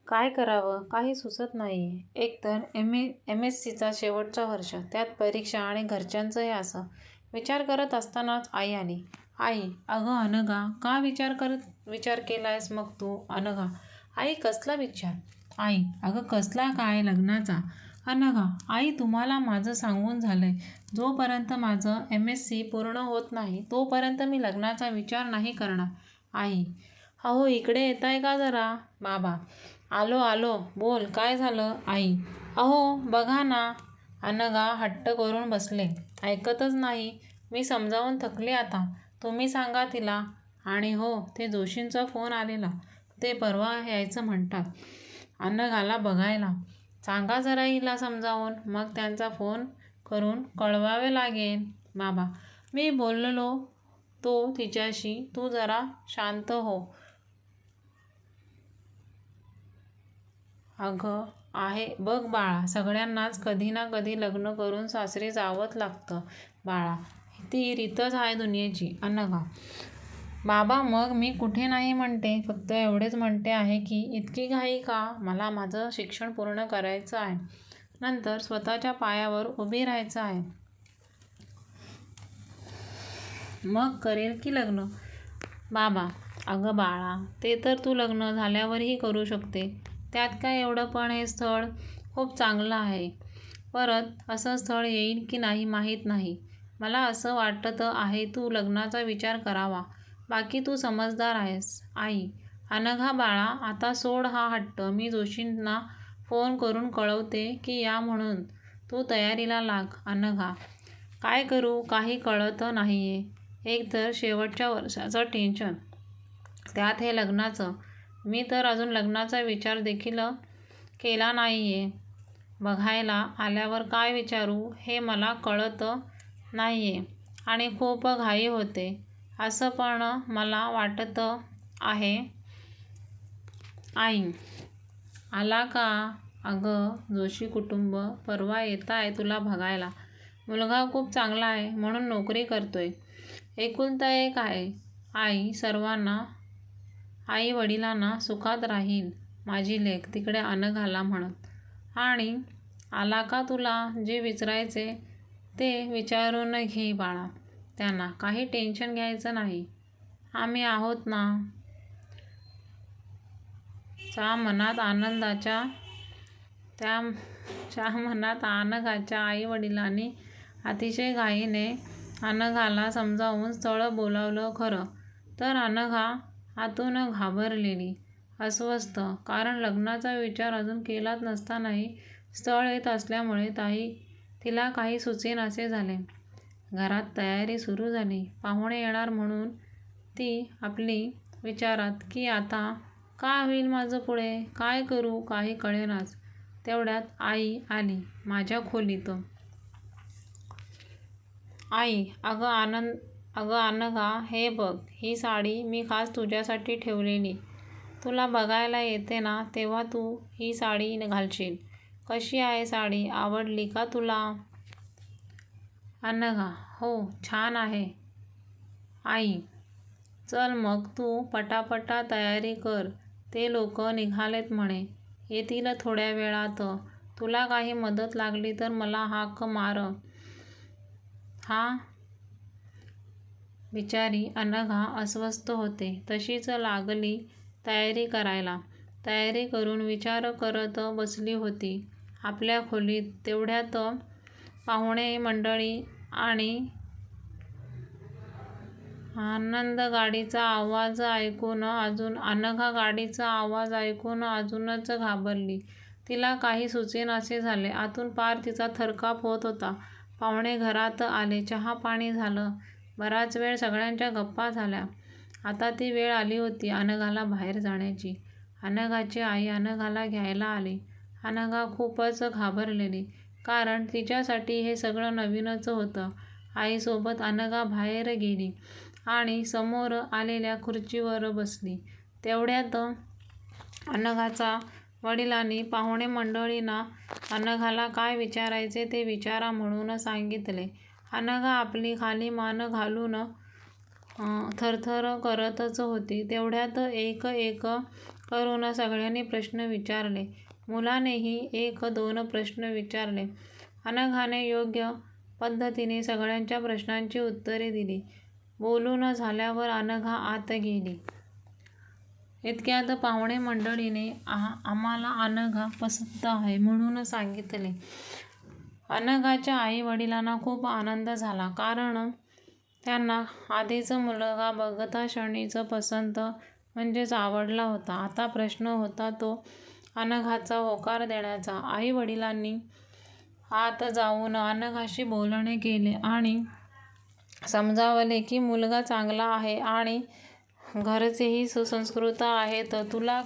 काय करावं काही सुचत नाही. एकतर MSCचा शेवटचा वर्ष, त्यात परीक्षा आणि घरच्यांचंही असं. विचार करत असतानाच आई आली. आई, अगं अनघा, का विचार केलायस मग तू? अनघा, आई कसला विचार? आई, अगं कसला काय, लग्नाचा. अनघा, आई तुम्हाला माझं सांगून झालंय. जोपर्यंत माझं MSC पूर्ण होत नाही तोपर्यंत मी लग्नाचा विचार नाही करणार. आई, अहो इकडे येताय का जरा? बाबा, आलो आलो, बोल काय झालं? आई, अहो बघा ना. अनघा हट्ट करून बसले. ऐकतच नाही. मी समजावून थकले आता. तुम्ही सांगा तिला. आणि हो, ते जोशींचा फोन आलेला. ते परवा यायचं म्हणतात अनघाला बघायला. सांगा जरा हिला समजावून, मग त्यांचा फोन करून कळवावे लागेल. बाबा, मी बोललो तो तिच्याशी, तू जरा शांत हो. अगं आहे बघ बाळा, सगळ्यांनाच कधी ना कधी लग्न करून सासरी जावंच लागतं बाळा. ती रीतच आहे दुनियेची. अनघा, बाबा मग मी कुठे नाही म्हणते, फक्त एवढेच म्हणते आहे की इतकी घाई का? मला माझं शिक्षण पूर्ण करायचं आहे. नंतर स्वतःच्या पायावर उभी राहायचं आहे. मग करेल की लग्न. बाबा, अगं बाळा, ते तर तू लग्न झाल्यावरही करू शकते. त्यात काय एवढं, पण हे स्थळ खूप चांगलं आहे. परत असं स्थळ येईल की नाही माहीत नाही. मला असं वाटत आहे तू लग्नाचा विचार करावा. बाकी तू समजदार आहेस. आई, अनघा बाळा, आता सोड हा हट्ट. मी जोशींना फोन करून कळवते की या म्हणून. तू तयारीला लाग. अनघा, काय करू काही कळत नाहीये. एकतर शेवटच्या वर्षाचं टेन्शन, त्यात हे लग्नाचं. मी तर अजून लग्नाचा विचार देखील केला नाहीये. बघायला आल्यावर काय विचारू हे मला कळत नाहीये आणि खूप घाई होते असं पण मला वाटत आहे. आई, आला का? अगं जोशी कुटुंब परवा येताय तुला बघायला. मुलगा खूप चांगला आहे, म्हणून नोकरी करतोय. एकुलता एक आहे. आई वडिलांना सुखात राहील माझी लेक, तिकडे अनघाला म्हणत. आणि आला का, तुला जे विचारायचे ते विचारून घे बाळा. त्यांना काही टेन्शन घ्यायचं नाही. आम्ही आहोत ना. च्या मनात अनघाच्या आई वडिलांनी अतिशय घाईने अनघाला समजावून स्थळ बोलावलं. खरं तर अनघा आतून घाबरलेली, अस्वस्थ. कारण लग्नाचा विचार अजून केलाच नसतानाही स्थळ येत असल्यामुळे तिला काही सुचेनासे झाले. घरात तयारी सुरू झाली. पाहुणे येणार म्हणून ती आपली विचारात की आता काय होईल माझं पुढे, काय करू काही कळेनाच. तेवढ्यात आई आली माझ्या खोलीत. आई, अगं अनघा, हे बघ ही साडी मी खास तुझ्यासाठी ठेवलेली. तुला बघायला येते ना तेव्हा तू ही साडी घालशील. कशी आहे साडी, आवडली का तुला? अनघा, हो छान आहे. आई, चल मग तू पटापटा तयारी कर. ते लोक निघालेत म्हणे, येतील थोड्या वेळात. तुला काही मदत लागली तर मला हाक मार. हा. बिचारी अनघा अस्वस्थ होते तशीच लागली तयारी करायला. तयारी करून विचार करत बसली होती आपल्या खोलीत. तेवढ्यात पाहुणे मंडळी आणि अनघा गाडीचा आवाज ऐकून अजूनच घाबरली. तिला काही सुचेनासे झाले. आतून पार तिचा थरकाप होत होता. पाहुणे घरात आले. चहा पाणी झालं. बराच वेळ सगळ्यांच्या गप्पा झाल्या. आता ती वेळ आली होती अनघाला बाहेर जाण्याची. अनघाची आई अनघाला घ्यायला आली. अनघा खूपच घाबरलेली, कारण तिच्यासाठी हे सगळं नवीनच होतं. आईसोबत अनघा बाहेर गेली आणि समोर आलेल्या खुर्चीवर बसली. तेवढ्यात अनघाच्या वडिलांनी पाहुणे मंडळींना अनघाला काय विचारायचे ते विचारा म्हणून सांगितले. अनघा आपली खाली मान घालून थरथर करतच होती. तेवढ्यात एक करून सगळ्यांनी प्रश्न विचारले. मुलानेही 1-2 प्रश्न विचारले. अनघाने योग्य पद्धतीने सगळ्यांच्या प्रश्नांची उत्तरे दिली. बोलून झाल्यावर अनघा आत गेली. इतक्यात पाहुणे मंडळीने आम्हाला अनघा पसंत आहे म्हणून सांगितले. अनघाच्या आई वडिलांना खूप आनंद झाला, कारण त्यांना आधीच मुलगा बघता क्षणीच पसंत म्हणजेच आवडला होता. आता प्रश्न होता तो अनघाचा होकार देण्याचा. आई वडिलांनी आत जाऊन अनघाशी बोलणे केले आणि समजावले की मुलगा चांगला आहे आणि घरचेही सुसंस्कृत आहेत. तुला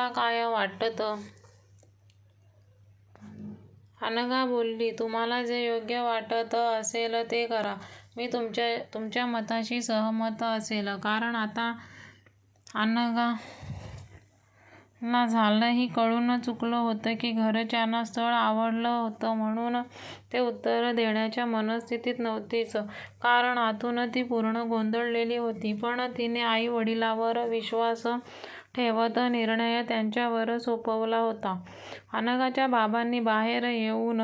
काय वाटतं? अनघा बोलली, तुम्हाला जे योग्य वाटत असेल ते करा. मी तुमच्या मताशी सहमत असेल. कारण आता अनघाला झालंही कळून चुकलं होतं की घरच्यांना स्थळ आवडलं होतं, म्हणून ते उत्तर देण्याच्या मनस्थितीत नव्हतीच. कारण आतून ती पूर्ण गोंधळलेली होती. पण तिने आई वडिलांवर विश्वास ठेवत निर्णय त्यांच्यावर सोपवला होता. अनघाच्या बाबांनी बाहेर येऊन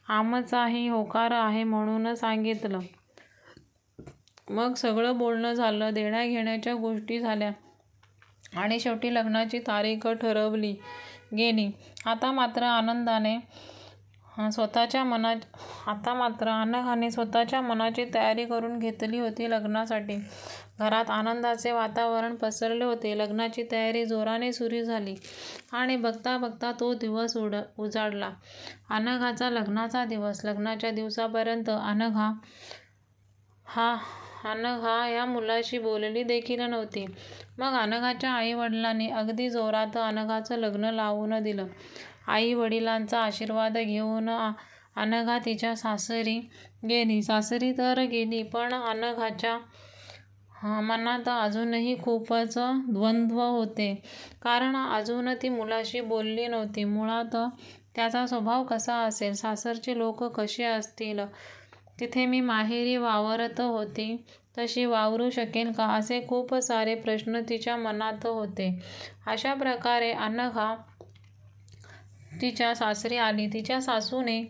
आमचाही होकार आहे म्हणून सांगितलं. मग सगळं बोलणं झालं, देण्याघेण्याच्या गोष्टी झाल्या आणि शेवटी लग्नाची तारीख ठरवली गेली. आता मात्र अनघाने स्वतःच्या मनाची तयारी करून घेतली होती लग्नासाठी. घरात आनंदाचे वातावरण पसरले होते. लग्नाची तयारी जोराने सुरू झाली आणि बघता बघता तो दिवस उजाडला. अनघाचा लग्नाचा दिवस. लग्नाच्या दिवसापर्यंत अनघा या मुलाशी बोलली देखील नव्हती. मग अनघाच्या आई वडिलांनी अगदी जोरात अनघाचं लग्न लावून दिलं. आई वडिलांचा आशीर्वाद घेऊन अनघा तिच्या सासरी गेली. सासरी तर गेली, पण अनघाच्या मनात अजूनही खूपच द्वंद्व होते. कारण अजून ती मुलाशी बोलली नव्हती. मुळात त्याचा स्वभाव कसा असेल, सासरचे लोक कसे असतील, तिथे मी माहेरी वावरत होती तशी वावरू शकेल का, असे खूप सारे प्रश्न तिच्या मनात होते. अशा प्रकारे अनघा तिच्या सासरी आली. तिच्या सासूने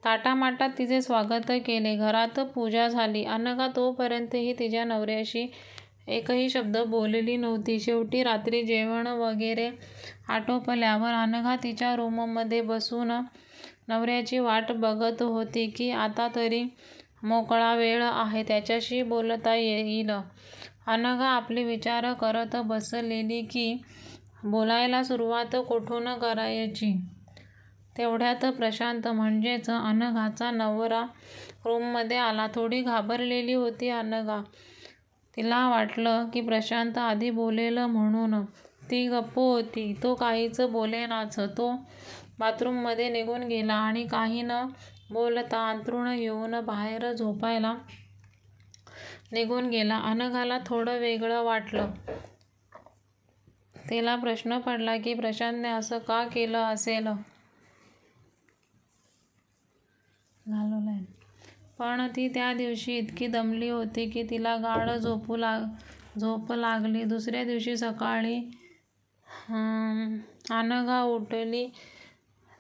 थाटामाटात तिचे स्वागत केले. घरात पूजा झाली. अनघा तोपर्यंतही तिच्या नवऱ्याशी एकही शब्द बोलली नव्हती. शेवटी रात्री जेवण वगैरे आटोपल्यावर अनघा तिच्या रूममध्ये बसून नवऱ्याची वाट बघत होती की आता तरी मोकळा वेळ आहे, त्याच्याशी बोलता येईल. अनघा आपले विचार करत बसलेली की बोलायला सुरुवात कुठून करायची. तेवढ्यात प्रशांत म्हणजेच अनघाचा नवरा रूममध्ये आला. थोडी घाबरलेली होती अनघा. तिला वाटलं की प्रशांत आधी बोलेल म्हणून. ती गप्प होती. तो काहीच बोलेनाच. तो बाथरूममध्ये निघून गेला आणि काही न बोलता अंथरूण घेऊन बाहेर झोपायला निघून गेला. अनघाला थोडं वेगळं वाटलं. तिला प्रश्न पडला की प्रशांतने असं का केलं असेल. पण ती त्या दिवशी इतकी दमली होती की तिला गाढ झोप लागली. दुसऱ्या दिवशी सकाळी अनघा उठली.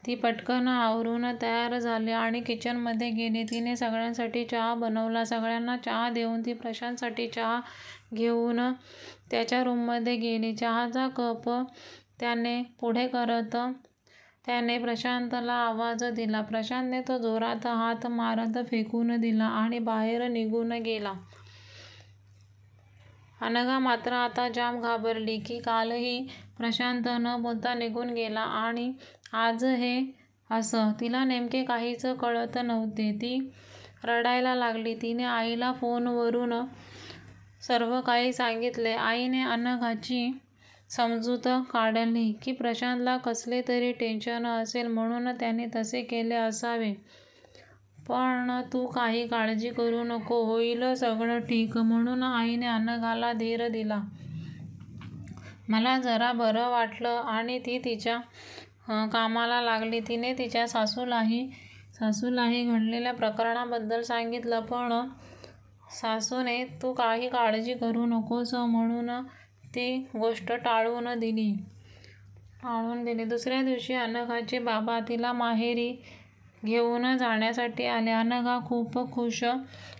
ती पटकन आवरून तयार झाली आणि किचनमध्ये गेली. तिने सगळ्यांसाठी चहा बनवला. सगळ्यांना चहा देऊन ती प्रशांतसाठी चहा घेऊन त्याच्या रूममध्ये गेली. चहाचा कप त्याने पुढे करत त्याने प्रशांतला आवाज दिला. प्रशांतने तो जोरात हात मारत फेकून दिला आणि बाहेर निघून गेला. अनघा मात्र आता जाम घाबरली की कालही प्रशांत न बोलता निघून गेला आणि आज हे असं. तिला नेमके काहीच कळत नव्हते. ती रडायला लागली. तिने आईला फोनवरून सर्व काही सांगितले. आईने अनघाची समजूत काढली की प्रशांतला कसले तरी टेन्शन असेल म्हणून त्याने तसे केले असावे. पण तू काही काळजी करू नको, होईल सगळं ठीक, म्हणून आईने अनघाला धीर दिला. मला जरा बरं वाटलं आणि ती तिच्या कामाला लागली. तिने तिच्या सासूलाही घडलेल्या प्रकरणाबद्दल सांगितलं. पण सासूने तू काही काळजी करू नकोस म्हणून ती गोष्ट टाळून दिली. दुसऱ्या दिवशी अनघाचे बाबा तिला माहेरी घेऊन जाण्यासाठी आले. अनघा खूप खुश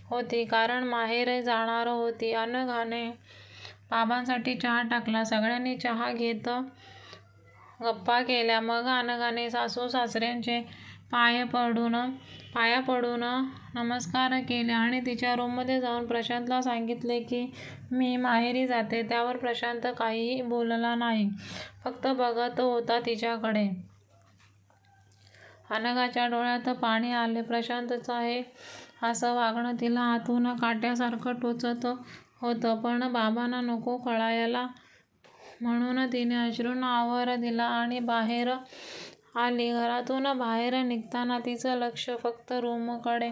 होती, कारण माहेर जाणार होती. अनघाने बाबांसाठी चहा टाकला. सगळ्यांनी चहा घेत गप्पा केल्या. मग अनघाने सासू सासऱ्यांचे पाया पडून नमस्कार केले आणि तिच्या रूममध्ये जाऊन प्रशांतला सांगितले की मी माहेरी जाते. त्यावर प्रशांत काहीही बोलला नाही, फक्त बघत होता तिच्याकडे. अनघाच्या डोळ्यात पाणी आले. प्रशांतचं हे असं वागणं तिला आतून काट्यासारखं टोचत होतं. पण बाबांना नको कळायला म्हणून तिने अश्रूंना आवार दिला आणि बाहेर आली. घरातून बाहेर निघताना तिचं लक्ष फक्त रूमकडे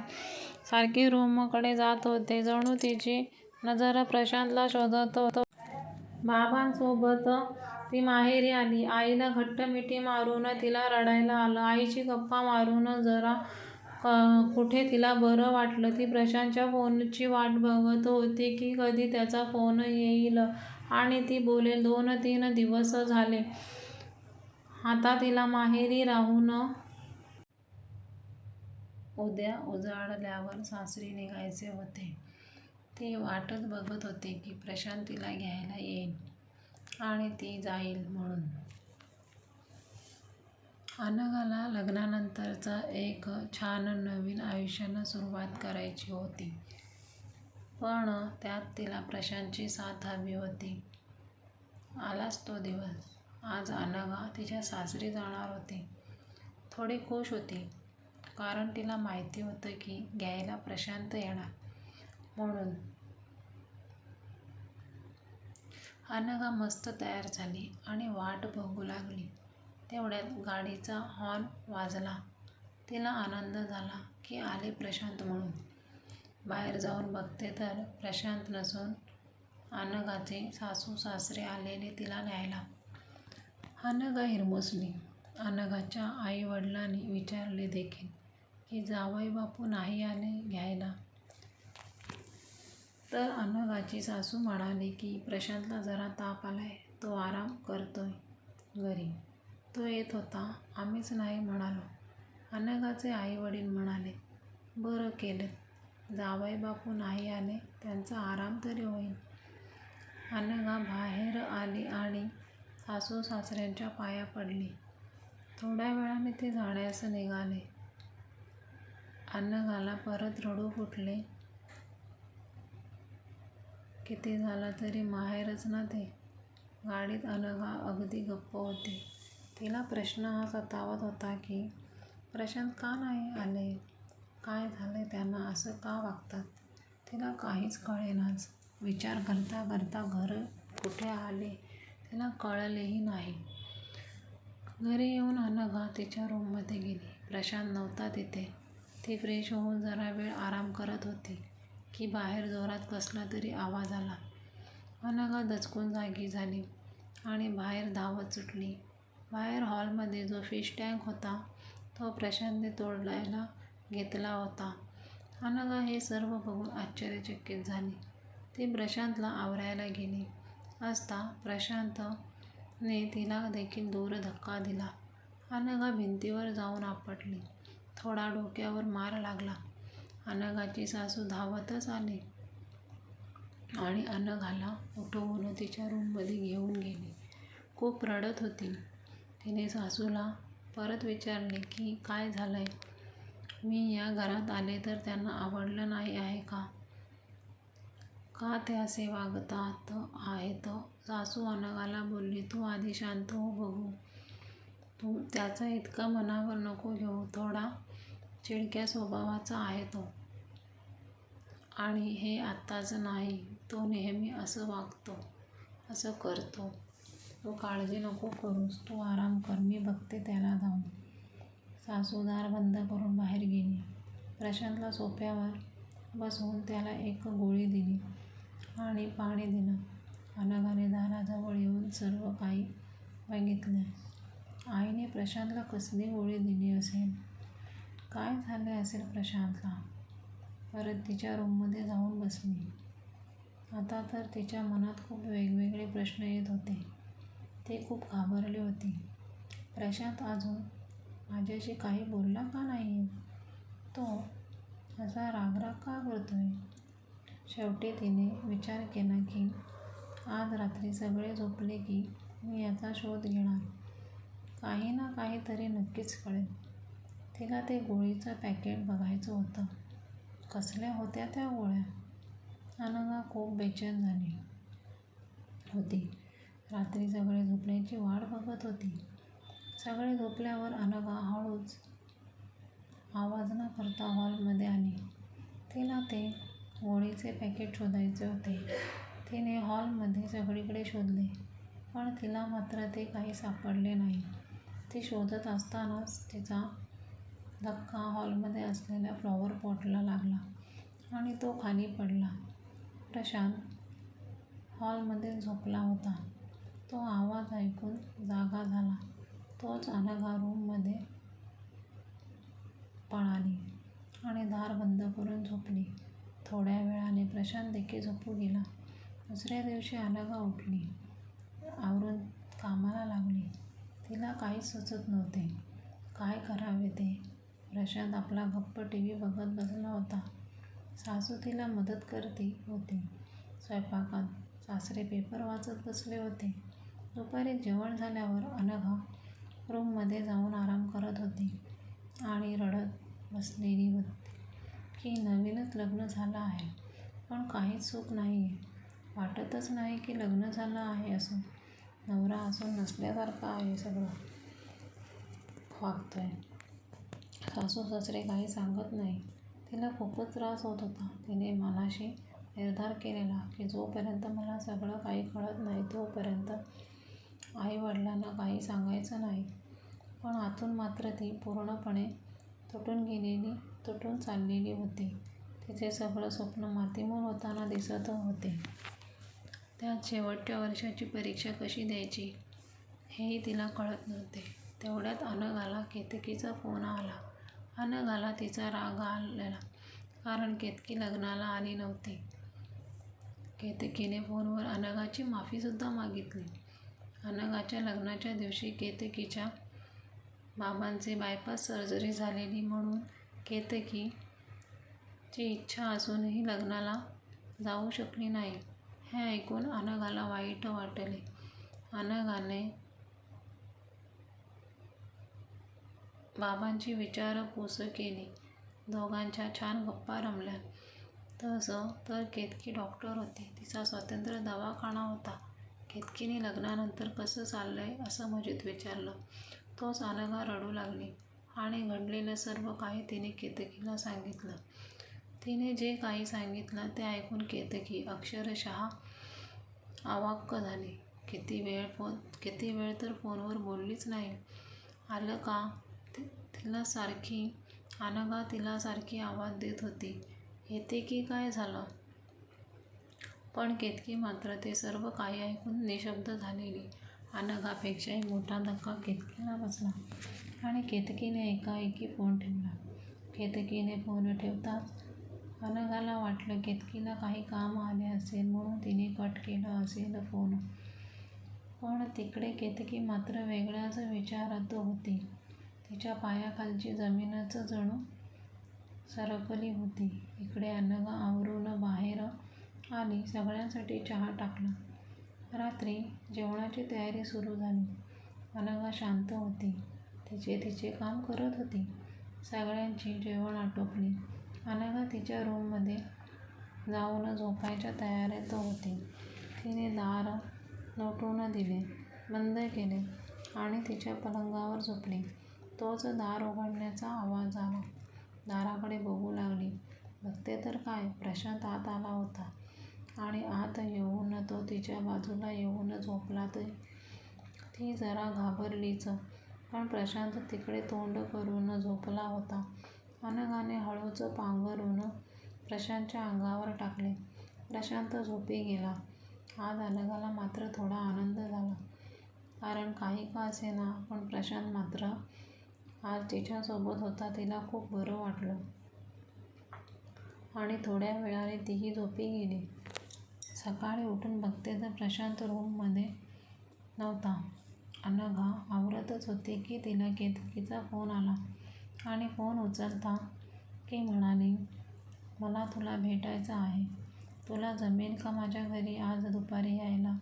सारखी रूमकडे जात होते. जणू तिची नजर प्रशांतला शोधत होती. बाबांसोबत ती माहेरी आली. आईला घट्ट मिठी मारून तिला रडायला आलं. आईशी गप्पा मारून जरा कुठे तिला बरं वाटलं. ती प्रशांतच्या फोनची वाट बघत होती की कधी त्याचा फोन येईल आणि ती बोलेल. 2-3 दिवस झाले आता तिला माहेरी राहून. उद्या उजाडल्यावर सासरी निघायचे होते. ती वाटच बघत होती की प्रशांत तिला घ्यायला येईल आणि ती जाईल म्हणून. अनघाला लग्नानंतरचं एक छान नवीन आयुष्याला सुरुवात करायची होती, पण त्यात तिला प्रशांतची साथ हवी होती. आलाच तो दिवस. आज अनघा तिच्या सासरी जाणार होती. थोडी खुश होती, कारण तिला माहिती होतं की घ्यायला प्रशांत येणार म्हणून. अनघा मस्त तयार झाली आणि वाट बघू लागली. तेवढ्यात गाडीचा हॉर्न वाजला. तिला आनंद झाला की आले प्रशांत म्हणून. बाहेर जाऊन बघते तर प्रशांत नसून अनघाचे सासू सासरे आलेले तिला न्यायला. अनघा हिरमुसली. अनघाच्या आई वडिलांनी विचारले देखील की जावईबापू नाही आले घ्यायला. तर अनघाची सासू म्हणाली की प्रशांतला जरा ताप आलाय, तो आराम करतोय घरी. तो येत होता, आम्हीच नाही म्हणालो. अनघाचे आई वडील म्हणाले, बरं केलंत, जावईबापू नाही आले, त्यांचा आराम तरी होईल. अनघा बाहेर आली आणि सासू सासऱ्यांच्या पाया पडली. थोड्या वेळाने ते जाण्यास निघाले. अनघाला परत रडू फुटले. किती झालं तरी माहेरच ना ते. गाडीत अनघा अगदी गप्प होती. तिला प्रश्न हा सतावत होता की प्रशांत का नाही आले, काय झालंय त्यांना, असं का वागतात. तिला काहीच कळेनाच. विचार करता करता घर कुठे आले तिला कळलेही नाही. घरी येऊन अनघा तिच्या रूममध्ये गेली. प्रशांत नव्हता तिथे. ती फ्रेश होऊन जरा वेळ आराम करत होती की बाहेर जोरात कसला तरी आवाज आला. अनघा दचकून जागी झाली आणि बाहेर धावत सुटली. बाहेर हॉलमध्ये जो फिश टँक होता तो प्रशांतने तोडायला घेतला होता. अनघा हे सर्व बघून आश्चर्यचकित झाली. ती प्रशांतला आवरायला गेली असता प्रशांतने तिला देखील दूर धक्का दिला. अनघा भिंतीवर जाऊन आपटली. थोडा डोक्यावर मार लागला. अनघाची सासू धावतच आली आणि अनघाला उठवून तिच्या रूममध्ये घेऊन गेली. खूप रडत होती. तिने सासूला परत विचारले की काय झालंय, मी या घरात आले तर त्यांना आवडलं नाही आहे का ते असे वागतात आहेत. सासू अनघाला बोलली, तू आधी शांत हो बघू, तू त्याचा इतका मनावर नको घेऊ, थोडा चिडक्या स्वभावाचा आहे तो आणि हे आत्ताच नाही, तो नेहमी असं वागतो, असं करतो. तू काळजी नको करूस, तू आराम कर, मी बघते त्याला जाऊन. सासू दार बंद करून बाहेर गेली. प्रशांतला सोफ्यावर बसवून त्याला एक गोळी दिली आणि पाणी दिलं. अनघाने दाराजवळ येऊन सर्व काही बघितले. आईने प्रशांतला कसली गोळी दिली असेल, काय झाले असेल प्रशांतला. परत तिच्या रूममध्ये जाऊन बसली. आता तर तिच्या मनात खूप वेगवेगळे प्रश्न येत होते. ती खूप घाबरली होती. प्रशांत अजून माझ्याशी काही बोलला का नाही? तो असा रागराग का करतोय? शेवटी तिने विचार केला की आज रात्री सगळे झोपले की मी याचा शोध घेणार. काही ना काहीतरी नक्कीच कळेल. तिला ते गोळीचं पॅकेट बघायचं होतं. कसल्या होत्या त्या गोळ्या? अनघा खूप बेचैन झाली होती. रात्री सगळे झोपण्याची वाट बघत होती. सगळे झोपल्यावर अनघा हळूच आवाज न करता हॉलमध्ये आली. तिला ते गोळीचे पॅकेट शोधायचे होते. तिने हॉलमध्ये सगळीकडे शोधले, पण तिला मात्र ते काही सापडले नाही. ती शोधत असतानाच तिचा धक्का हॉलमध्ये असलेल्या फ्लॉवर पॉटला लागला आणि तो खाली पडला. प्रशांत हॉलमध्ये झोपला होता. तो आवाज ऐकून जागा झाला. तोच अनघा रूममध्ये पळाली आणि दार बंद करून झोपली. थोड्या वेळाने प्रशांत देखील झोपू गेला. दुसऱ्या दिवशी अनघा उठली, आवरून कामाला लागली. तिला काहीच सुचत नव्हते. काय करावे ते? प्रशांत आपला गप्प टीव्ही बघत बसला होता. सासू तिला मदत करते होती स्वयंपाकात. सासरे पेपर वाचत बसले होते. दुपारी जेवण झाल्यावर अनघा रूममध्ये जाऊन आराम करत होती आणि रडत बसलेली होती की नवीनच लग्न झालं आहे, पण काहीच सुख नाहीये. वाटतच नाही की लग्न झालं आहे असं. नवरा असून नसल्यासारखं आहे सगळं वागतोय. सासू सासरे काही सांगत नाही. तिला खूपच त्रास होत होता. तिने मनाशी निर्धार केलेला की जोपर्यंत मला सगळं काही कळत नाही तोपर्यंत आई-वडिलांना काही सांगायचं नाही. पण आतून मात्र ती पूर्णपणे तुटून चाललेली होती. तिचे सगळं स्वप्न मातीमोल होताना दिसत होते. त्यात शेवटच्या वर्षाची परीक्षा कशी द्यायची हेही तिला कळत नव्हते. तेवढ्यात अनघाला केतकीचा फोन आला. अनघाला तिचा राग आलेला, कारण केतकी लग्नाला आली नव्हती. केतकीने फोनवर अनघाची माफीसुद्धा मागितली. अनघाच्या लग्नाच्या दिवशी केतकीच्या बाबांची बायपास सर्जरी झालेली म्हणून केतकीची इच्छा असूनही लग्नाला जाऊ शकली नाही. हे ऐकून अनघाला वाईट वाटले. अनघाने बाबांची विचारपूस केली. दोघांच्या छान गप्पा रंगल्या. तसं तर केतकी डॉक्टर होती. तिचा स्वतंत्र दवाखाना होता. केतकीने लग्नानंतर कसं चाललंय असं मजेत विचारलं. तोच अनघा रडू लागली आणि घडलेलं सर्व काही तिने केतकीला सांगितलं. तिने जे काही सांगितलं ते ऐकून केतकी अक्षरशः अवाक् झाली. किती वेळ तर फोनवर बोललीच नाही. आलं का? अनघा तिला सारखी आवाज देत होती. येते की काय झालं? पण केतकी मात्र ते सर्व काही ऐकून निशब्द झालेली. अनघापेक्षाही मोठा धक्का केतकीला बसला आणि केतकीने एकाएकी फोन ठेवला. केतकीने फोन ठेवताच अनघाला वाटलं केतकीला काही काम आले असेल म्हणून तिने कट केला असेल फोन. पण तिकडे केतकी मात्र वेगळ्याच विचारात होती. तिच्या पायाखालची जमीनच जणू सरकली होती. इकडे अनघा आवरून बाहेर आली. सगळ्यांसाठी चहा टाकला. रात्री जेवणाची तयारी सुरू झाली. अनघा शांत होती. तिचे काम करत होती. सगळ्यांची जेवण आटोपली. अनघा तिच्या रूममध्ये जाऊन झोपायच्या तयारीत होती. तिने दार लोटून दिवे बंद केले आणि तिच्या पलंगावर झोपली. तोच दार उघडण्याचा आवाज आला. दाराकडे बघू लागली. बघते तर काय, प्रशांत आत आला होता आणि आत येऊन तो तिच्या बाजूला येऊन झोपला. ती जरा घाबरलीच, पण प्रशांत तिकडे तोंड करून झोपला होता. अनघाने हळूच पांघरून प्रशांतच्या अंगावर टाकले. प्रशांत झोपी गेला. आज अनघाला मात्र थोडा आनंद झाला, कारण काही का असेना पण प्रशांत मात्र आज तिच्यासोबत होता. तिला खूप बरं वाटलं आणि थोड्या वेळाने तीही झोपी गेली. सकाळी उठून बघते तर प्रशांत रूममध्ये नव्हता. अनघा आवरतच होती की तिला केतकीचा फोन आला आणि फोन उचलता की म्हणाली, मला तुला भेटायचं आहे. तुला जमेल का माझ्या घरी आज दुपारी यायला?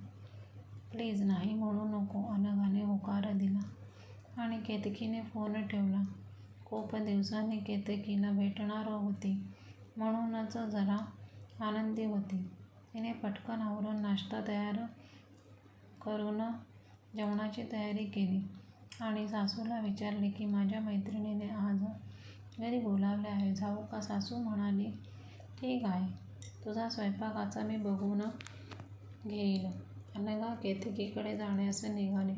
प्लीज नाही म्हणू नको. अनघाने होकार दिला आणि केतकीने फोन ठेवला. खूप दिवसांनी केतकीला भेटणार होती म्हणूनच जरा आनंदी होती. तिने पटकन आवरून नाश्ता तयार करून जेवणाची तयारी केली आणि सासूला विचारले की माझ्या मैत्रिणीने आज घरी बोलावले आहे, जाऊ का? सासू म्हणाली, ठीक आहे, तुझा स्वयंपाकाचा मी बघून घेईल. अनघा केतकीकडे जाण्यास निघाली.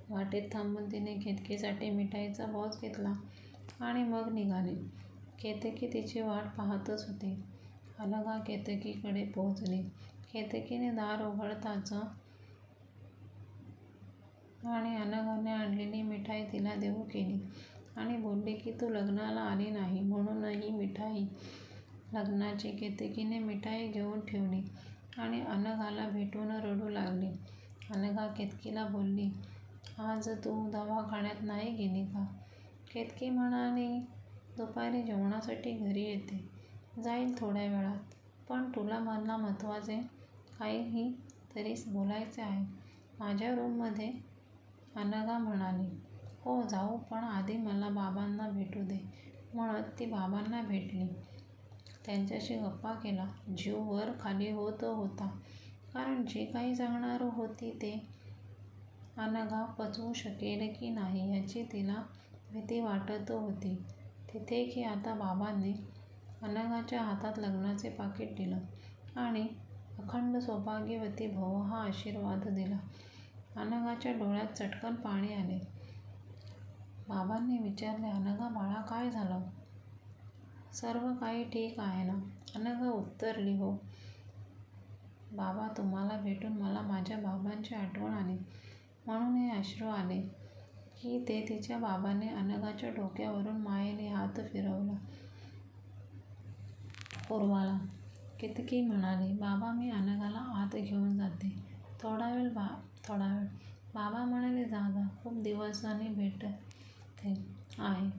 वाटेत थांबून तिने केतकीसाठी मिठाईचा बॉक्स घेतला आणि मग निघाली. केतकी तिची वाट पाहतच होती. अनघा केतकीकडे पोहोचली. केतकीने दार उघडताच आणि अनघाने आणलेली मिठाई तिला देऊ केली आणि बोलली की तू लग्नाला आली नाही म्हणून ही मिठाई लग्नाची. केतकीने मिठाई घेऊन ठेवली आणि अनघाला भेटून रडू लागली. अनघा केतकीला बोलली, आज तू दवाखान्यात नाही गेली का? केतकी म्हणाली, दुपारी जेवणासाठी घरी येते, जाईल थोड्या वेळात, पण तुला मला महत्त्वाचे काही तरी बोलायचे आहे माझ्या रूममध्ये. अनघा म्हणाली, हो जाऊ, पण आधी मला बाबांना भेटू दे. म्हणत ती बाबांना भेटली. त्यांच्याशी गप्पा केला. जीव वर खाली होत होता, कारण जे काही सांगणार होती ते अनघा पचवू शकेल की नाही याची तिला भीती वाटत होती. तिथे की आता बाबांनी अनघाच्या हातात लग्नाचे पाकीट दिलं आणि अखंड सौभाग्यवती भव हा आशीर्वाद दिला. अनघाच्या डोळ्यात चटकन पाणी आले. बाबांनी विचारले, अनघा बाळा, काय झालं? सर्व काही ठीक आहे ना? अनघा उत्तरली, हो बाबा, तुम्हाला भेटून मला माझ्या बाबांची आठवण आली म्हणून हे अश्रू आले. की ते तिच्या बाबाने अनघाच्या डोक्यावरून मायेने हात फिरवला. पूर्वाला. केतकी म्हणाली, बाबा, मी अनघाला आत घेऊन जाते. थोडा वेळ. बाबा म्हणाले, जा जा, खूप दिवसांनी भेटते आहे.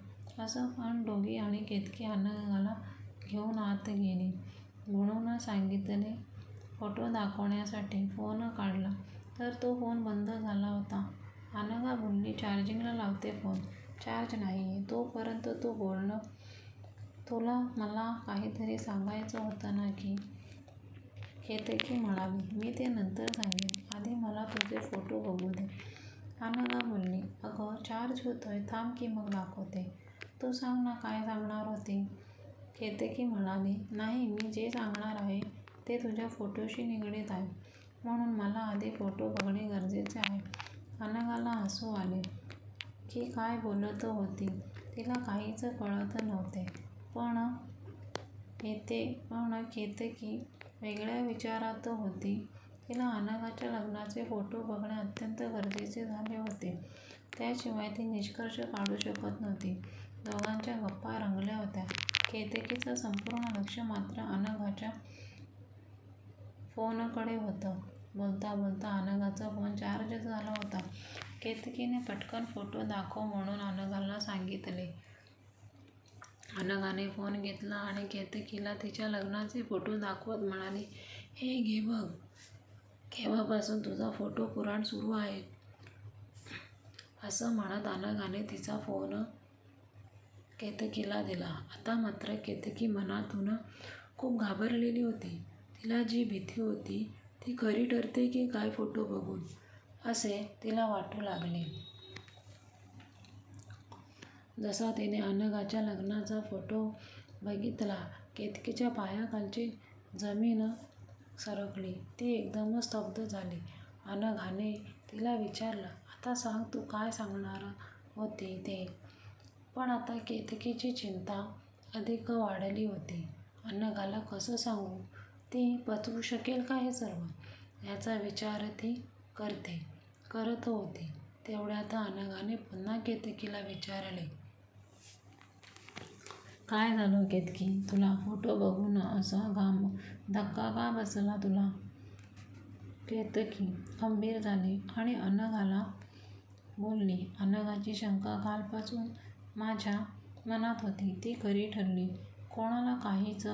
असं पण दोघी आणि केतकी अनघाला घेऊन आत गेली. म्हणून सांगितले फोटो दाखवण्यासाठी फोन काढला तर तो फोन बंद झाला होता. अनघा बोलली, चार्जिंगला लावते फोन. चार्ज नाही आहे. तोपर्यंत तू बोलणं. तुला मला काहीतरी सांगायचं होतं ना की? केतकी म्हणाली, मी ते नंतर सांगेन, आधी मला तुझे फोटो बघू दे. अनघा बोलली, अगं चार्ज होतोय, थांब की मग दाखवते. तू सांग ना काय सांगणार होती? केतकी म्हणाली, नाही, मी जे सांगणार आहे ते तुझ्या फोटोशी निगडीत आहे म्हणून मला आधी फोटो बघणे गरजेचे आहे. अनघाला हसू आले. की काय बोलत होती तिला काहीच कळत नव्हते. पण केतकी वेगळ्या विचारात होती. तिला अनघाच्या लग्नाचे फोटो बघणे अत्यंत गरजेचे झाले होते. त्याशिवाय ती निष्कर्ष काढू शकत नव्हती. दोघांच्या गप्पा रंगल्या होत्या. केतकीचं संपूर्ण लक्ष मात्र अनघाच्या फोनकडे होतं. बोलता बोलता अनघाचा फोन चार्ज झाला होता. केतकीने पटकन फोटो दाखव म्हणून अनघाला सांगितले. अनघाने फोन घेतला आणि केतकीला तिच्या लग्नाचे फोटो दाखवत म्हणाली, हे घे बघ, केव्हापासून तुझा फोटो पुराण सुरू आहे. असं म्हणत अनघाने तिचा फोन केतकीला दिला. आता मात्र केतकी मनातून खूप घाबरलेली होती. तिला जी भीती होती ती खरी ठरते की काय फोटो बघून, असे तिला वाटू लागले. जसा तिने अनघाच्या लग्नाचा फोटो बघितला, केतकीच्या पायाखालची जमीन सरकली. ती एकदमच स्तब्ध झाली. अनघाने तिला विचारलं, आता सांग, तू काय सांगणार होती ते? पण आता केतकीची चिंता अधिक वाढली होती. अनघाला कसं सांगू? ती पचवू शकेल का हे सर्व? याचा विचार ती करत होती. तेवढ्यात अनघाने पुन्हा केतकीला विचारले, काय झालं केतकी? तुला फोटो बघून असा धक्का का बसला तुला? केतकी गंभीर झाली आणि अनघाला बोलली. अनघाची शंका कालपासून माझ्या मनात होती ती खरी ठरली. कोणाला काहीच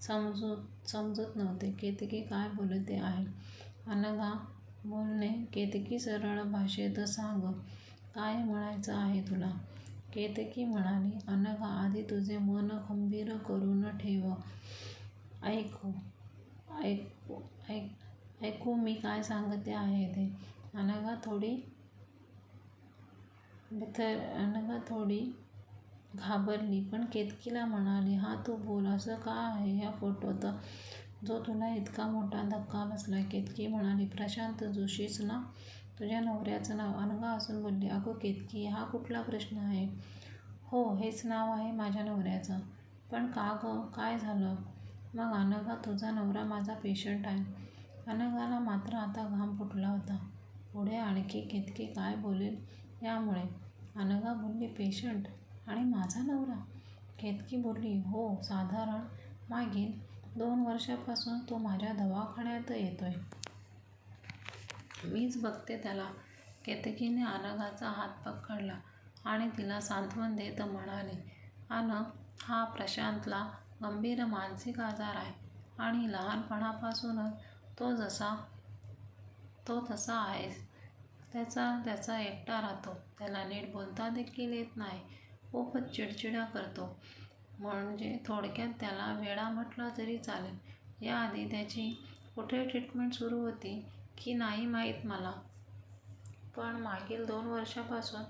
समजत नव्हते केतकी काय बोलते आहे. अनघा बोलणे. केतकी सरळ भाषेत सांग, काय म्हणायचं आहे तुला? केतकी म्हणाली. अनघा आधी तुझे मन खंबीर करून ठेव. ऐकू मी काय सांगते आहे ते. अनघा थोडी घाबरली पण केतकीला म्हणाली, हा तू बोल, असं का आहे ह्या फोटोत जो तुला इतका मोठा धक्का बसला? केतकी म्हणाली, प्रशांत जोशीच ना तुझ्या नवऱ्याचं नाव? अनघा हसून बोलली, अगं केतकी, हा कुठला प्रश्न आहे? हो, हेच नाव आहे माझ्या नवऱ्याचं. पण का गं, काय झालं? मग अनघा, तुझा नवरा माझा पेशंट आहे. अनघाला मात्र आता घाम फुटला होता. पुढे आणखी केतकी काय बोलेल यामुळे. अनघा बोलली, पेशंट आणि माझा नवरा? केतकी बोलली, हो, साधारण मागील 2 वर्षापासून तो माझ्या दवाखान्यात येतोय. मीच बघते त्याला. केतकीने अनघाचा हात पकडला आणि तिला सांत्वन देत म्हणाली, हा प्रशांतला गंभीर मानसिक आजार आहे आणि लहानपणापासूनच तो तसा आहे. त्याचा एकटा राहतो. त्याला नीट बोलता देखील येत नाही. खूपच चिडचिड करतो. म्हणजे थोडक्यात त्याला वेडा म्हटलं तरी चालेल. याआधी त्याची कुठे ट्रीटमेंट सुरू होती की नाही माहीत मला, पण मागील 2 वर्षापासून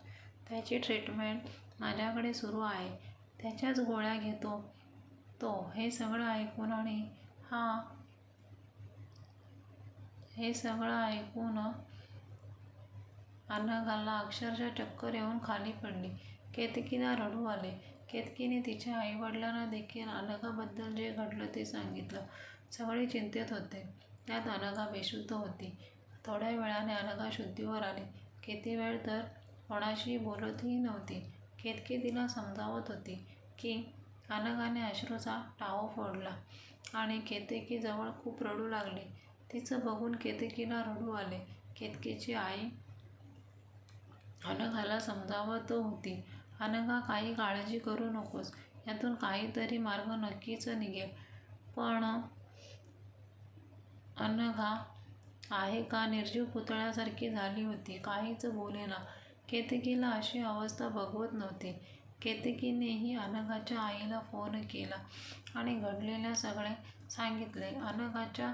त्याची ट्रीटमेंट माझ्याकडे सुरू आहे. त्याच्याच गोळ्या घेतो तो. हे सगळं ऐकून अनघाला अक्षरशः चक्कर येऊन खाली पडली. केतकीला रडू आले. केतकीने तिच्या आईवडिलांना देखील अनघाबद्दल जे घडलं ते सांगितलं. सगळे चिंतेत होते. त्यात अनघा बेशुद्ध होती. थोड्या वेळाने अनघा शुद्धीवर आली. किती वेळ तर कोणाशी बोलतही नव्हती. केतकी तिला समजावत होती की अनघाने अश्रूचा टाहो फोडला आणि केतकी जवळ खूप रडू लागली. तिचं बघून केतकीला रडू आले. केतकीची आई अनघाला समजावत होती, अनघा, काही काळजी करू नकोस. यातून काहीतरी मार्ग नक्कीच निघेल. पण अनघा आहे का निर्जीव पुतळ्यासारखी झाली होती. काहीच बोलेना. केतकीला अशी अवस्था बघवत नव्हती. केतकीनेही अनघाच्या आईला फोन केला आणि घडलेले सगळे सांगितले. अनघाच्या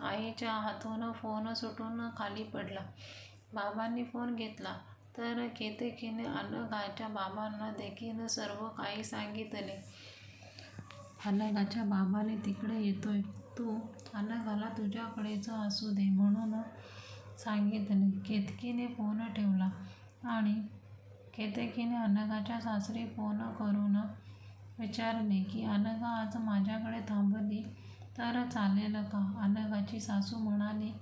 आईच्या हातून फोन सुटून खाली पडला. बाबांनी फोन घेतला तर केतकीने अनघाच्या बाबांना देखील सर्व काही सांगितले. अनघाच्या बाबांनी तिकडे येतोय तू अनघाला तुझ्याकडेच असू दे म्हणून सांगितले. केतकीने फोन ठेवला आणि केतकीने अनघाच्या सासरी फोन करून विचारले की अनघा आज माझ्याकडे थांबली तर चालेल का? अनघाची सासू म्हणाली,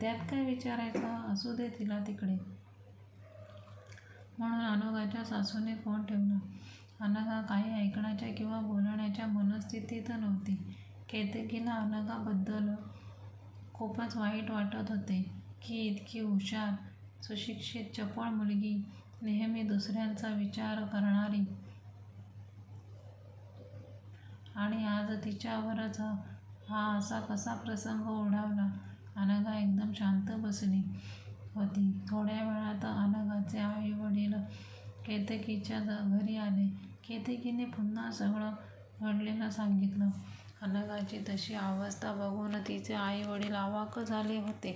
त्यात काय विचारायचं, असू दे तिला तिकडे. म्हणून अनघाच्या सासूने फोन ठेवला. अनघा काही ऐकण्याच्या किंवा बोलण्याच्या मनस्थितीत नव्हती. केतकीला अनघाबद्दल खूपच वाईट वाटत होते की इतकी हुशार, सुशिक्षित, चपळ मुलगी, नेहमी दुसऱ्यांचा विचार करणारी आणि आज तिच्यावरच हा असा कसा प्रसंग ओढावला. अनघा एकदम शांत बसली होती. थोड्या वेळात अनघाचे आई वडील केतकीच्या घरी आले. केतकीने पुन्हा सगळं घडलेलं सांगितलं. अनघाची तशी अवस्था बघून तिचे आई वडील अवाक झाले होते.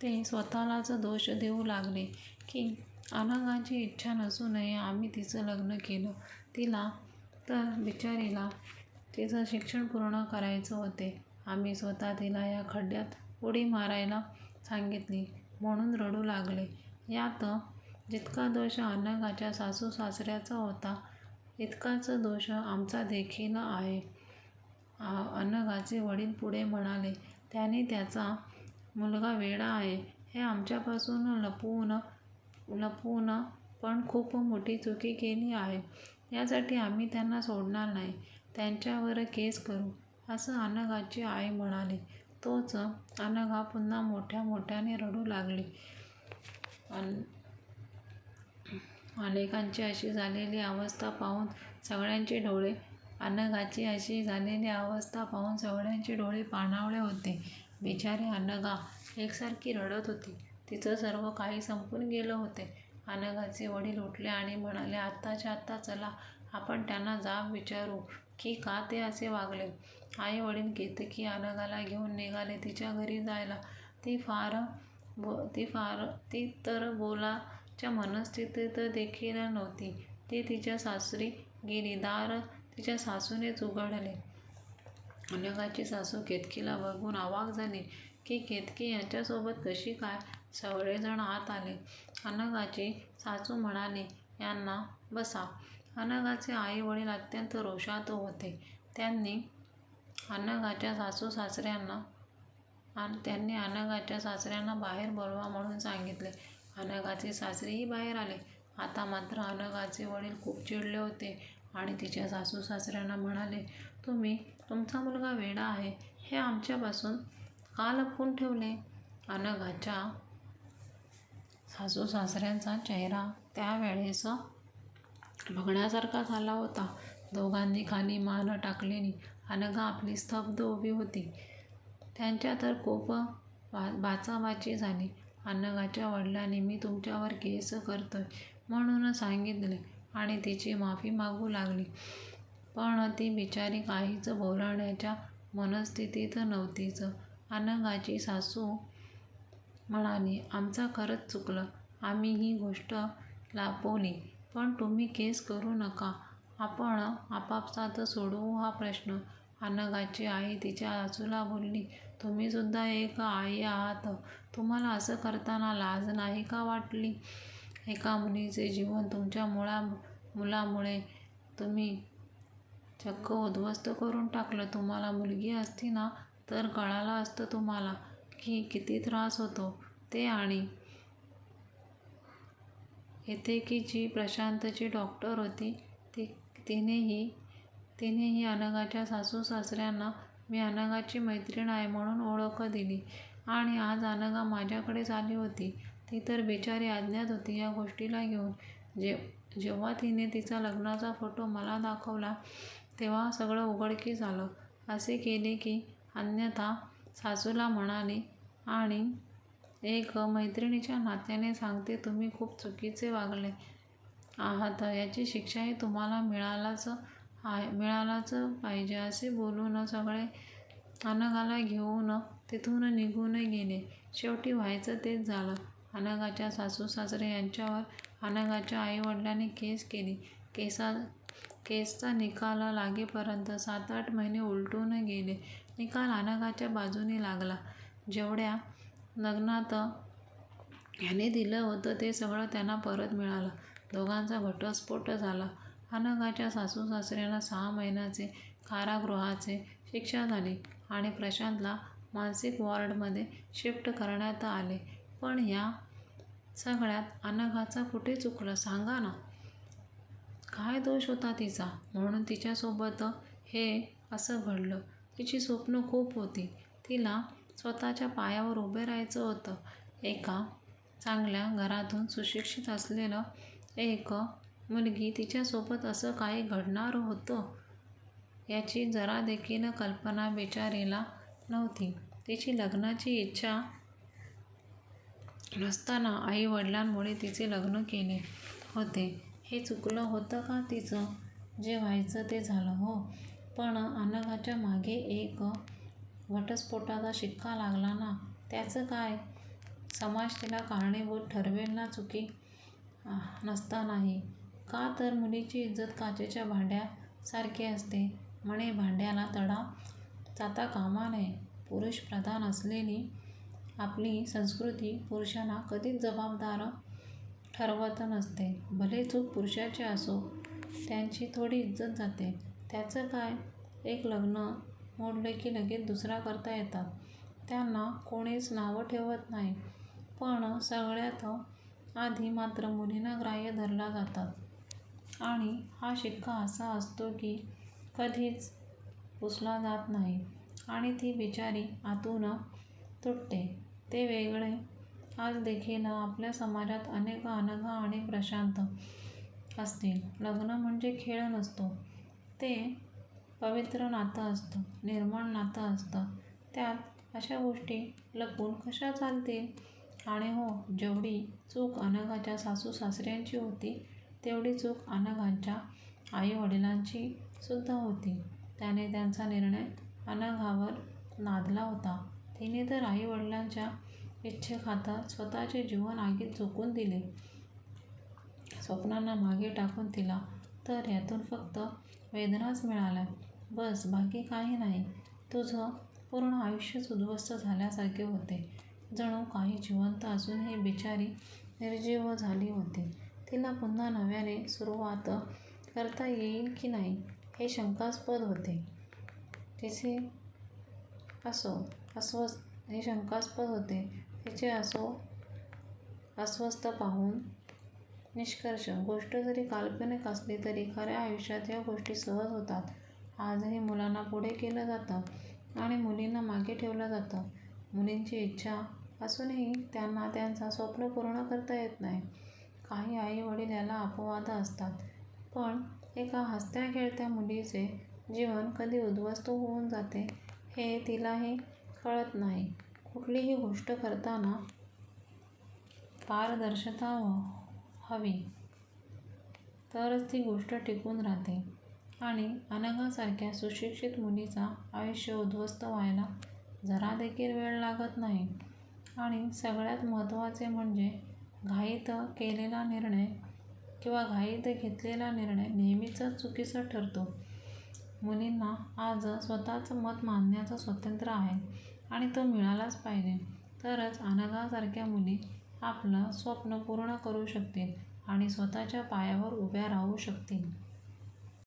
ते स्वतःलाच दोष देऊ लागले की अनघाची इच्छा नसूनही आम्ही तिचं लग्न केलं. तिला तर बिचारीला तिचं शिक्षण पूर्ण करायचं होते. आम्ही स्वतः तिला या खड्ड्यात उडी मारायला सांगितली म्हणून रडू लागले. यात जितका दोष अनघाच्या सासू सासऱ्याचा होता तितकाच दोष आमचा देखील आहे. अनघाचे वडील पुढे म्हणाले, त्याने त्याचा मुलगा वेडा आहे हे आमच्यापासून लपवून पण खूप मोठी चुकी केली आहे. यासाठी आम्ही त्यांना सोडणार नाही, त्यांच्यावर केस करू, असं अनघाची आई म्हणाली. तोच अनघा पुन्हा मोठ्या मोठ्याने रडू लागली. अनेकांची अशी झालेली अवस्था पाहून सगळ्यांचे डोळे अनघाची अशी झालेली अवस्था पाहून सगळ्यांचे डोळे पाणावले होते. बिचारी अनघा एकसारखी रडत होती. तिचं सर्व काही संपून गेलं होते. अनघाचे वडील उठले आणि म्हणाले, आत्ताच्या आत्ता चला, आपण त्यांना जाब विचारू की का ते असे वागले. आई वडील केतकी अनघाला घेऊन निघाले तिच्या घरी जायला. ती तर बोलाच्या मनस्थितीत देखील नव्हती. ती तिच्या सासरी गेली. दार तिच्या सासूनेच उघडले. अनघाची सासू केतकीला बघून अवाक झाली की केतकी यांच्यासोबत कशी काय. सगळेजण आत आले. अनघाची सासू म्हणाली, यांना बसा. अनघाचे आई वडील अत्यंत रोषात होते. त्यांनी अनघाच्या सासऱ्यांना बाहेर बोलवा म्हणून सांगितले. अनघाचे सासरेही बाहेर आले. आता मात्र अनघाचे वडील खूप चिडले होते आणि तिच्या सासू सासऱ्यांना म्हणाले, तुमचा मुलगा वेडा आहे, हे आमच्यापासून का लपवून ठेवले. अनघाच्या सासू सासऱ्यांचा चेहरा त्यावेळेस बघण्यासारखा झाला होता. दोघांनी खाली मान टाकलेली अनघा आपली स्तब्ध उभी होती. त्यांच्या तर खूप बाचाबाची झाली. अनघाच्या वडिलांनी मी तुमच्यावर केस करतोय म्हणून सांगितले आणि तिची माफी मागू लागली. पण ती बिचारी काहीच बोलण्याच्या मनस्थितीत नव्हतीच. अनघाची सासू म्हणाली, आमचं खरंच चुकलं. आम्ही ही गोष्ट लपवली. पण तुम्ही केस करू नका. आपण आपापसात सोडवू हा प्रश्न. अनघाची आई तिच्या सासूला बोलली, तुम्ही सुद्धा एक आई आहात. तुम्हाला असं करताना लाज नाही का वाटली. एका मुलीचे जीवन तुमच्या मुलामुळे तुम्ही चक्क उद्ध्वस्त करून टाकलं. तुम्हाला मुलगी असती ना तर कळालं असतं तुम्हाला की किती त्रास होतो ते. आणि येथे की जी प्रशांतची डॉक्टर होती तिनेही अनघाच्या सासू सासऱ्यांना मी अनघाची मैत्रीण आहे म्हणून ओळख दिली. आणि आज अनघा माझ्याकडेच आली होती. ती तर बिचारी अज्ञात होती या गोष्टीला घेऊन. जेव्हा तिने तिचा लग्नाचा फोटो मला दाखवला तेव्हा सगळं उघडकीस आलं. असे केले की अन्यथा सासूला म्हणाली, आणि एक मैत्रिणीच्या नात्याने सांगते, तुम्ही खूप चुकीचे वागले आहात. याची शिक्षाही तुम्हाला मिळालाच पाहिजे. असे बोलून सगळे अनघाला घेऊन तिथून निघून गेले. शेवटी व्हायचं तेच झालं. अनघाच्या सासू सासरे यांच्यावर अनघाच्या आई वडिलांनी केस केली. केसचा निकाल लागेपर्यंत 7-8 महिने उलटून गेले. निकाल अनघाच्या बाजूने लागला. जेवढ्या लग्नात याने दिलं होतं ते सगळं त्यांना परत मिळालं. दोघांचा घटस्फोट झाला. अनघाच्या सासू सासऱ्यांना 6 महिन्याचे कारागृहाचे शिक्षा झाली आणि प्रशांतला मानसिक वॉर्डमध्ये शिफ्ट करण्यात आले. पण ह्या सगळ्यात अनघाचा कुठे चुकलं सांगा ना. काय दोष होता तिचा म्हणून तिच्यासोबत हे असं घडलं. तिची स्वप्न खूप होती. तिला स्वतःच्या पायावर उभे राहायचं होतं. एका चांगल्या घरातून सुशिक्षित असलेलं एक मुलगी तिच्यासोबत असं काही घडणार होतं याची जरा देखील कल्पना बिचारीला नव्हती. तिची लग्नाची इच्छा नसताना आई वडिलांमुळे तिचे लग्न केले होते. हे चुकलं होतं का तिचं. जे व्हायचं ते झालं हो. पण अनघाच्या मागे एक घटस्फोटाचा शिक्का लागला ना, त्याचं काय. समाज तिला कारणीभूत ठरवेल ना चुकी नसतानाही. का तर मुलीची इज्जत काचेच्या भांड्यासारखी असते म्हणे. भांड्याला तडा जाता कामा नये. पुरुषप्रधान असलेली आपली संस्कृती पुरुषांना कधीच जबाबदार ठरवत नसते. भले चूक पुरुषाची असो, त्यांची थोडी इज्जत जाते. त्याचं काय. एक लग्न मोडलं की लगेच दुसरा करता येतात. त्यांना कोणीच नावं ठेवत नाही. पण सगळ्यात आधी मात्र मुलींना ग्राह्य धरला जातात. आणि हा शिक्का असा असतो की कधीच पुसला जात नाही आणि ती बिचारी आतून तुटते. ते वेगळे. आज देखील आपल्या समाजात अनेक अनघा आणि प्रशांत असतील. लग्न म्हणजे खेळ नसतो. ते पवित्र नातं असतं, निर्मळ नातं असतं. त्यात अशा गोष्टी लपून कशा चालतील? आणि हो, जेवढी चूक अनघाच्या सासू सासऱ्यांची होती तेवढी चूक अनघाच्या आई-वडिलांची सुद्धा होती. त्याने त्यांचा निर्णय अनघावर लादला होता. तिने तर आई-वडिलांच्या इच्छेखातर स्वतःचे जीवन आगीत झोकून दिले. स्वप्नांना मागे टाकून तिला तर यातून फक्त वेदनाच मिळाल्या. बस, बाकी काही नाही. तुझं पूर्ण आयुष्यच उद्ध्वस्त झाल्यासारखे होते. जणू काही जिवंत असूनही बिचारी निर्जीव झाली होती. तिला पुन्हा नव्याने सुरुवात करता येईल की नाही हे शंकास्पद होते. तिचे अस्वस्थ पाहून निष्कर्ष. गोष्ट जरी काल्पनिक असली तरी खऱ्या आयुष्यात या गोष्टी सहज होतात. आजही मुलांना पुढे केलं जातं आणि मुलींना मागे ठेवलं जातं. मुलींची इच्छा असूनही त्यांना त्यांचं स्वप्न पूर्ण करता येत नाही. काही आई-वडील याला अपवाद असतात. पण एका हसत्या-खेळत्या मुलीचे जीवन कधी उद्ध्वस्त होऊन जाते हे तिलाही कळत नाही. कुठलीही गोष्ट करताना पारदर्शकता हवी, तरच ती गोष्ट टिकून राहते. आणि अनघासारख्या सुशिक्षित मुलीचं आयुष्य उद्ध्वस्त व्हायला जरा देखील वेळ लागत नाही. आणि सगळ्यात महत्त्वाचे म्हणजे घाईत केलेला निर्णय किंवा घाईत घेतलेला निर्णय नेहमीच चुकीचा ठरतो. मुलींना आज स्वतःचं मत मांडण्याचं स्वातंत्र्य आहे आणि तो मिळालाच पाहिजे. तरच अनघासारख्या मुली आपलं स्वप्न पूर्ण करू शकतील आणि स्वतःच्या पायावर उभ्या राहू शकतील.